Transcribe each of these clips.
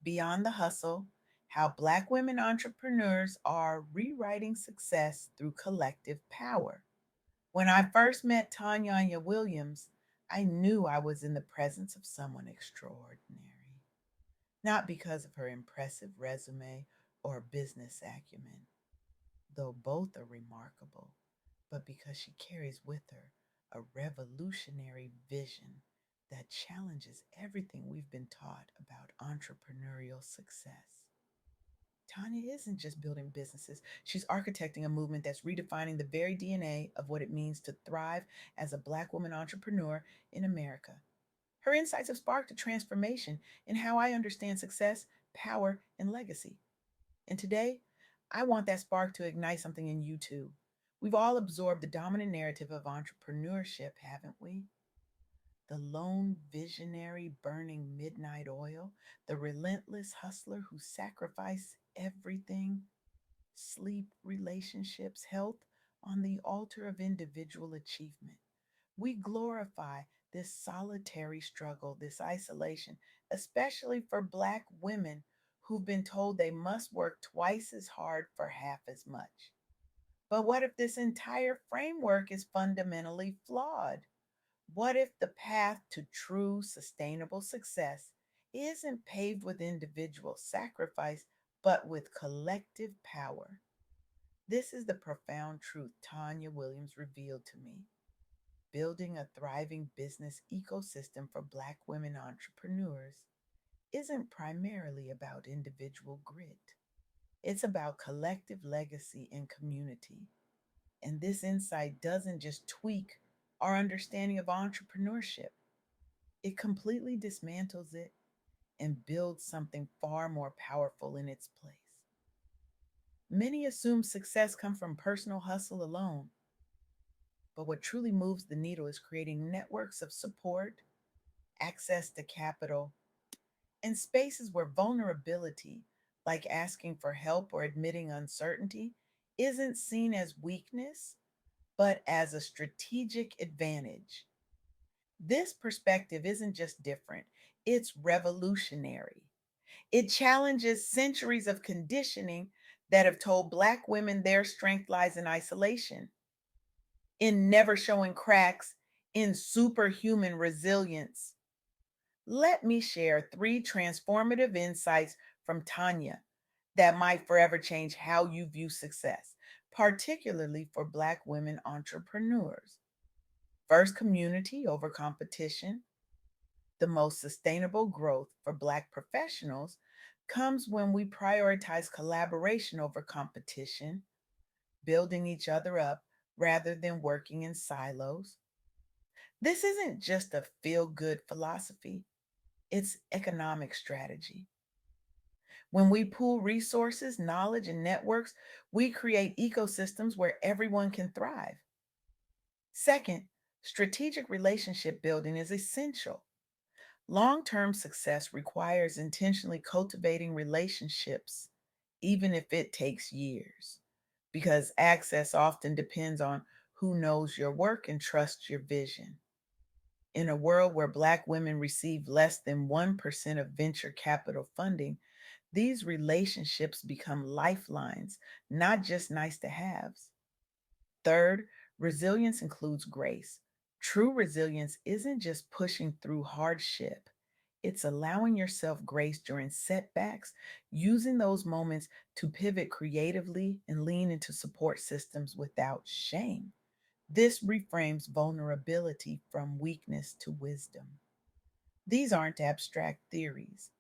Beyond the Hustle: How Black Women Entrepreneurs Are Rewriting Success Through Collective Power. When I first met Tanya Williams, I knew I was in the presence of someone extraordinary, not because of her impressive resume or business acumen, though both are remarkable, but because she carries with her a revolutionary vision that challenges everything we've been taught about entrepreneurial success. Tanya isn't just building businesses, she's architecting a movement that's redefining the very DNA of what it means to thrive as a Black woman entrepreneur in America. Her insights have sparked a transformation in how I understand success, power, and legacy. And today, I want that spark to ignite something in you too. We've all absorbed the dominant narrative of entrepreneurship, haven't we? The lone visionary burning midnight oil, the relentless hustler who sacrificed everything: sleep, relationships, health on the altar of individual achievement. We glorify this solitary struggle, this isolation, especially for Black women who've been told they must work twice as hard for half as much. But what if this entire framework is fundamentally flawed? What if the path to true sustainable success isn't paved with individual sacrifice, but with collective power? This is the profound truth Tanya Williams revealed to me. Building a thriving business ecosystem for Black women entrepreneurs isn't primarily about individual grit. It's about collective legacy and community. And this insight doesn't just tweak our understanding of entrepreneurship, it completely dismantles it and builds something far more powerful in its place. Many assume success comes from personal hustle alone, but what truly moves the needle is creating networks of support, access to capital, and spaces where vulnerability, like asking for help or admitting uncertainty, isn't seen as weakness, but as a strategic advantage. This perspective isn't just different, it's revolutionary. It challenges centuries of conditioning that have told Black women their strength lies in isolation, in never showing cracks, in superhuman resilience. Let me share three transformative insights from Tanya that might forever change how you view success, particularly for Black women entrepreneurs. First, community over competition. The most sustainable growth for Black professionals comes when we prioritize collaboration over competition, building each other up rather than working in silos. This isn't just a feel good philosophy, it's economic strategy. When we pool resources, knowledge, and networks, we create ecosystems where everyone can thrive. Second, strategic relationship building is essential. Long term success requires intentionally cultivating relationships, even if it takes years, because access often depends on who knows your work and trusts your vision. In a world where Black women receive less than 1% of venture capital funding, these relationships become lifelines, not just nice to haves. Third, resilience includes grace. True resilience isn't just pushing through hardship, it's allowing yourself grace during setbacks, using those moments to pivot creatively and lean into support systems without shame. This reframes vulnerability from weakness to wisdom. These aren't abstract theories.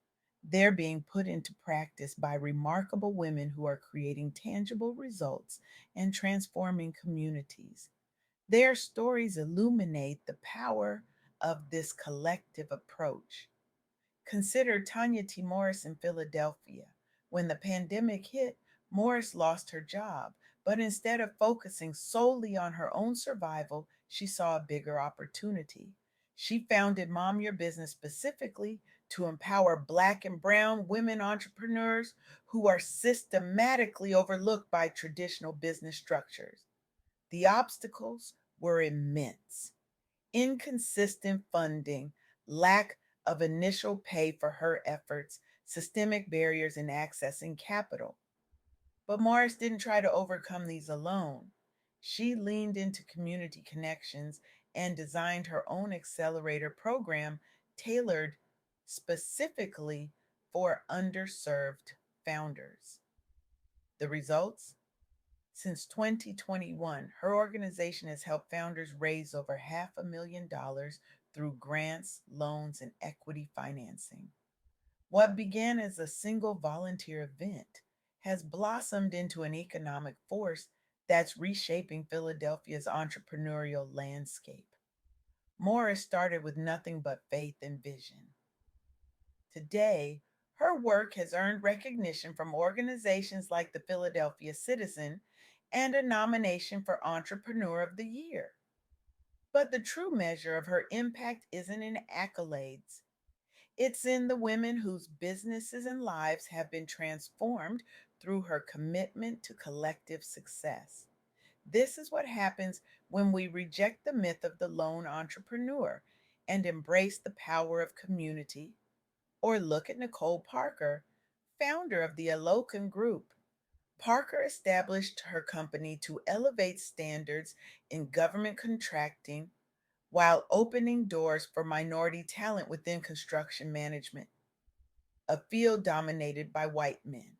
They're being put into practice by remarkable women who are creating tangible results and transforming communities. Their stories illuminate the power of this collective approach. Consider Tanya T. Morris in Philadelphia. When the pandemic hit, Morris lost her job, but instead of focusing solely on her own survival, she saw a bigger opportunity. She founded Mom Your Business specifically to empower Black and Brown women entrepreneurs who are systematically overlooked by traditional business structures. The obstacles were immense: inconsistent funding, lack of initial pay for her efforts, systemic barriers in accessing capital. But Morris didn't try to overcome these alone. She leaned into community connections and designed her own accelerator program tailored specifically for underserved founders. The results? Since 2021, her organization has helped founders raise over $500,000 through grants, loans, and equity financing. What began as a single volunteer event has blossomed into an economic force that's reshaping Philadelphia's entrepreneurial landscape. Morris started with nothing but faith and vision. Today, her work has earned recognition from organizations like the Philadelphia Citizen and a nomination for Entrepreneur of the Year. But the true measure of her impact isn't in accolades. It's in the women whose businesses and lives have been transformed through her commitment to collective success. This is what happens when we reject the myth of the lone entrepreneur and embrace the power of community. Or look at Nicole Parker, founder of the Alokan Group. Parker established her company to elevate standards in government contracting while opening doors for minority talent within construction management, a field dominated by white men.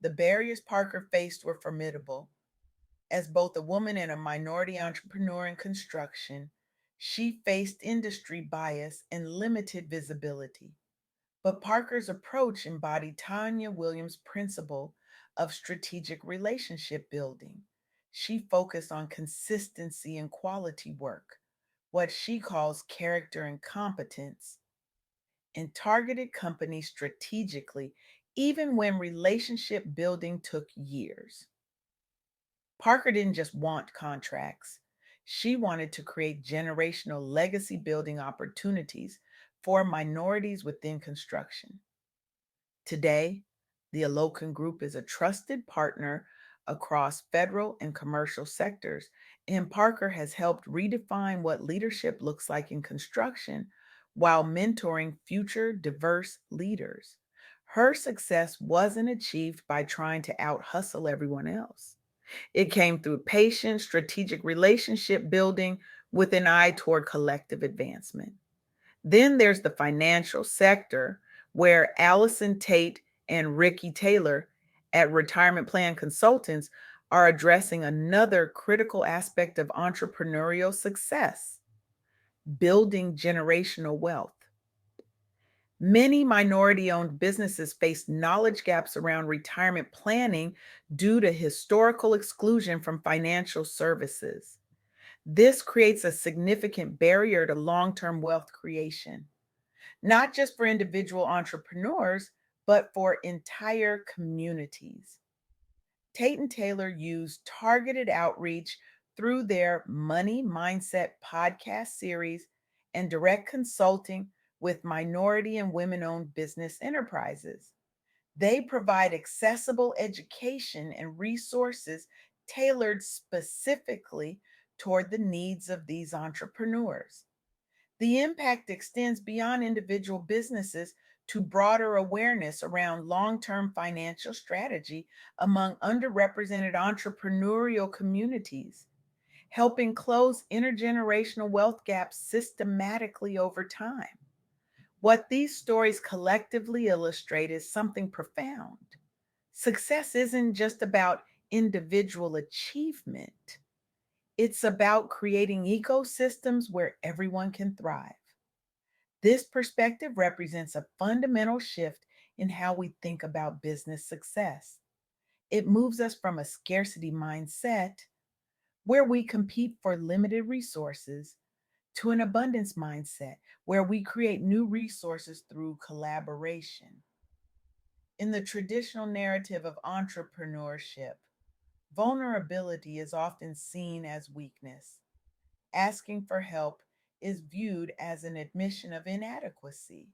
The barriers Parker faced were formidable. As both a woman and a minority entrepreneur in construction, she faced industry bias and limited visibility. But Parker's approach embodied Tanya Williams' principle of strategic relationship building. She focused on consistency and quality work, what she calls character and competence, and targeted companies strategically, even when relationship building took years. Parker didn't just want contracts, she wanted to create generational legacy building opportunities for minorities within construction. Today, the Alokan Group is a trusted partner across federal and commercial sectors, and Parker has helped redefine what leadership looks like in construction while mentoring future diverse leaders. Her success wasn't achieved by trying to out hustle everyone else. It came through patient, strategic relationship building with an eye toward collective advancement. Then there's the financial sector, where Allison Tate and Ricky Taylor at Retirement Plan Consultants are addressing another critical aspect of entrepreneurial success: building generational wealth. Many minority owned businesses face knowledge gaps around retirement planning due to historical exclusion from financial services. This creates a significant barrier to long term wealth creation, not just for individual entrepreneurs, but for entire communities. Tate and Taylor use targeted outreach through their Money Mindset podcast series and direct consulting with minority and women owned business enterprises. They provide accessible education and resources tailored specifically toward the needs of these entrepreneurs. The impact extends beyond individual businesses to broader awareness around long term financial strategy among underrepresented entrepreneurial communities, helping close intergenerational wealth gaps systematically over time. What these stories collectively illustrate is something profound. Success isn't just about individual achievement, it's about creating ecosystems where everyone can thrive. This perspective represents a fundamental shift in how we think about business success. It moves us from a scarcity mindset, where we compete for limited resources, to an abundance mindset, where we create new resources through collaboration. In the traditional narrative of entrepreneurship, vulnerability is often seen as weakness. Asking for help is viewed as an admission of inadequacy.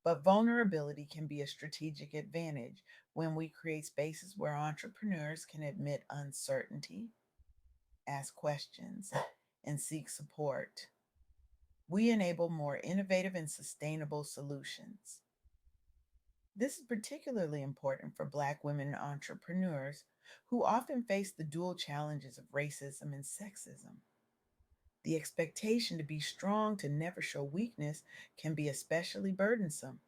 But vulnerability can be a strategic advantage when we create spaces where entrepreneurs can admit uncertainty, ask questions, and seek support. We enable more innovative and sustainable solutions. This is particularly important for Black women entrepreneurs who often face the dual challenges of racism and sexism. The expectation to be strong, to never show weakness, can be especially burdensome.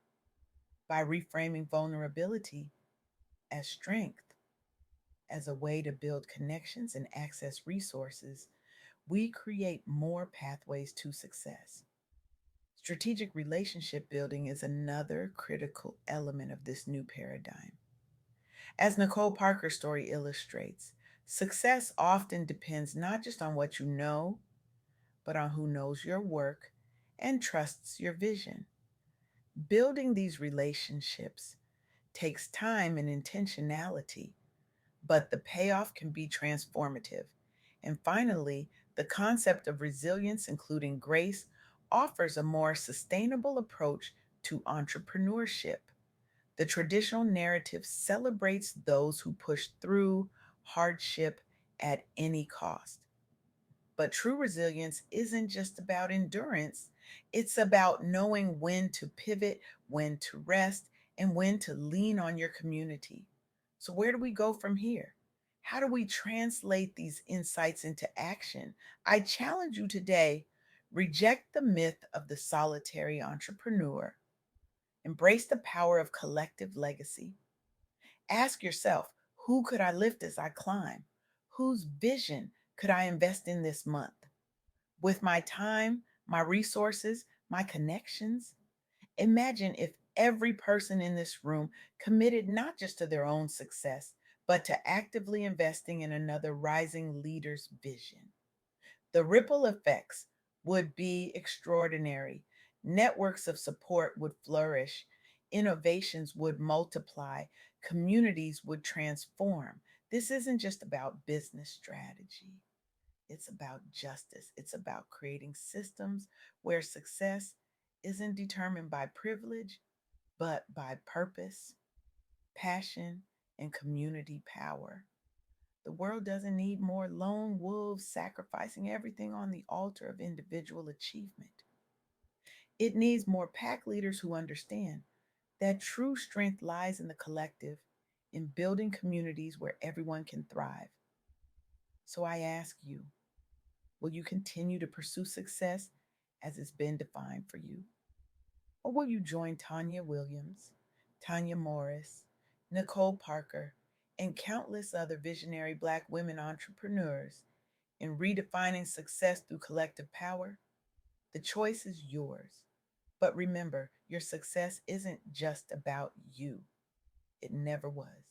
By reframing vulnerability as strength, as a way to build connections and access resources, we create more pathways to success. Strategic relationship building is another critical element of this new paradigm. As Nicole Parker's story illustrates, success often depends not just on what you know, but on who knows your work and trusts your vision. Building these relationships takes time and intentionality, but the payoff can be transformative. And finally, the concept of resilience, including grace, offers a more sustainable approach to entrepreneurship. The traditional narrative celebrates those who push through hardship at any cost. But true resilience isn't just about endurance, it's about knowing when to pivot, when to rest, and when to lean on your community. So, where do we go from here? How do we translate these insights into action? I challenge you today, reject the myth of the solitary entrepreneur, embrace the power of collective legacy. Ask yourself, who could I lift as I climb? Whose vision could I invest in this month? With my time, my resources, my connections. Imagine if every person in this room committed not just to their own success, but to actively investing in another rising leader's vision. The ripple effects would be extraordinary. Networks of support would flourish, innovations would multiply, communities would transform. This isn't just about business strategy. It's about justice. It's about creating systems where success isn't determined by privilege, but by purpose, passion, and community power. The world doesn't need more lone wolves sacrificing everything on the altar of individual achievement. It needs more pack leaders who understand that true strength lies in the collective, in building communities where everyone can thrive. So I ask you, will you continue to pursue success as it's been defined for you? Or will you join Tanya Williams, Tanya Morris, Nicole Parker, and countless other visionary Black women entrepreneurs in redefining success through collective power? The choice is yours. But remember, your success isn't just about you, it never was.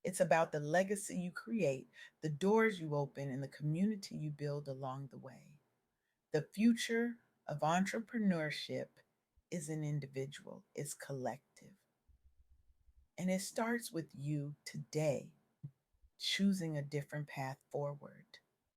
It's about the legacy you create, the doors you open, and the community you build along the way. The future of entrepreneurship isn't individual, it's collective. And it starts with you today choosing a different path forward.